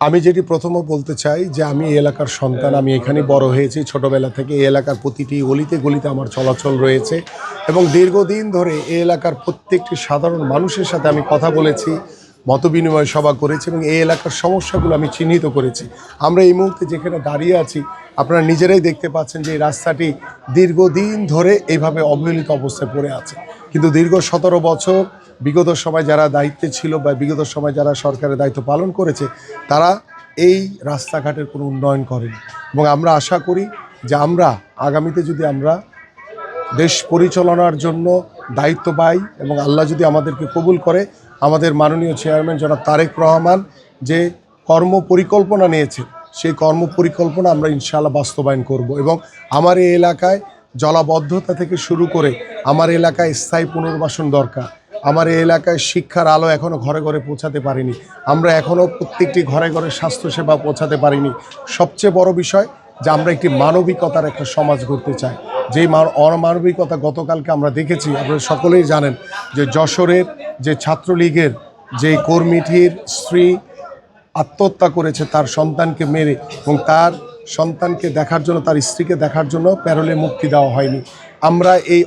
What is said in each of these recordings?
আমি যেটি প্রথমে বলতে চাই যে আমি এই এলাকার সন্তান, আমি এখানে বড় হয়েছি। ছোটবেলা থেকে এই এলাকার প্রতিটি গলিতে গলিতে আমার চলাচল রয়েছে এবং দীর্ঘদিন ধরে এই এলাকার প্রত্যেকটি সাধারণ মানুষের সাথে আমি কথা বলেছি, মতবিনিময় সভা করেছি এবং এই এলাকার সমস্যাগুলো আমি চিহ্নিত করেছি। আমরা এই মুহূর্তে যেখানে দাঁড়িয়ে আছি আপনারা নিজেরাই দেখতে পাচ্ছেন যে এই রাস্তাটি দীর্ঘদিন ধরে এইভাবে অবহেলিত অবস্থায় পড়ে আছে। কিন্তু দীর্ঘ 17 বছর বিগত সময় যারা দায়িত্বে ছিল বা বিগত সময় যারা সরকারের দায়িত্ব পালন করেছে তারা এই রাস্তাঘাটের কোনো উন্নয়ন করেনি এবং আমরা আশা করি যে আমরা আগামীতে যদি আমরা দেশ পরিচালনার জন্য দায়িত্ব পাই এবং আল্লাহ যদি আমাদেরকে কবুল করে, আমাদের মাননীয় চেয়ারম্যান জনাব তারেক রহমান যে কর্মপরিকল্পনা নিয়েছে সেই কর্মপরিকল্পনা আমরা ইনশাআল্লাহ বাস্তবায়ন করব এবং আমার এই এলাকায় জলাবদ্ধতা থেকে শুরু করে আমার এলাকায় স্থায়ী পুনর্বাসন দরকার। আমার এই এলাকায় শিক্ষার আলো এখনও ঘরে ঘরে পৌঁছাতে পারিনি, আমরা এখনও প্রত্যেকটি ঘরে ঘরে স্বাস্থ্যসেবা পৌঁছাতে পারিনি। সবচেয়ে বড় বিষয় যে আমরা একটি মানবিকতার একটা সমাজ গড়তে চাই। যেই অমানবিকতা গতকালকে আমরা দেখেছি, আপনারা সকলেই জানেন যে যশোরের যে ছাত্রলীগের যে কর্মীটির স্ত্রী আত্মহত্যা করেছে তার সন্তানকে মেরে এবং তার সন্তানকে দেখার জন্য, তার স্ত্রীকে দেখার জন্য প্যারোলে মুক্তি দেওয়া হয়নি। আমরা এই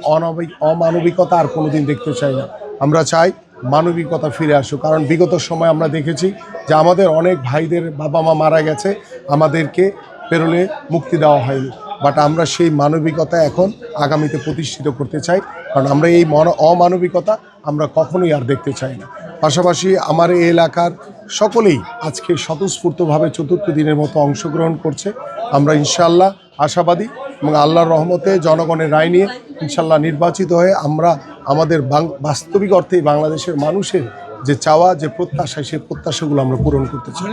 অমানবিকতা আর কোনোদিন দেখতে চাই না। আমরা চাই মানবিকতা ফিরে আসুক, কারণ বিগত সময় আমরা দেখেছি যে আমাদের অনেক ভাইদের বাবা মা মারা গেছে, আমাদেরকে প্যারোলে মুক্তি দেওয়া হয়নি। বাট আমরা সেই মানবিকতা এখন আগামীতে প্রতিষ্ঠিত করতে চাই, কারণ আমরা এই অমানবিকতা আমরা কখনোই আর দেখতে চাই না। পাশাপাশি আমার এই এলাকার সকলেই আজকে স্বতঃস্ফূর্তভাবে চতুর্থ দিনের মতো অংশগ্রহণ করছে। আমরা ইনশাআল্লাহ আশাবাদী এবং আল্লাহর রহমতে জনগণের রায় নিয়ে ইনশাআল্লাহ নির্বাচিত হয়ে আমরা আমাদের বাস্তবিক অর্থেই বাংলাদেশের মানুষের যে চাওয়া, যে প্রত্যাশা, সেই প্রত্যাশাগুলো আমরা পূরণ করতে চাই।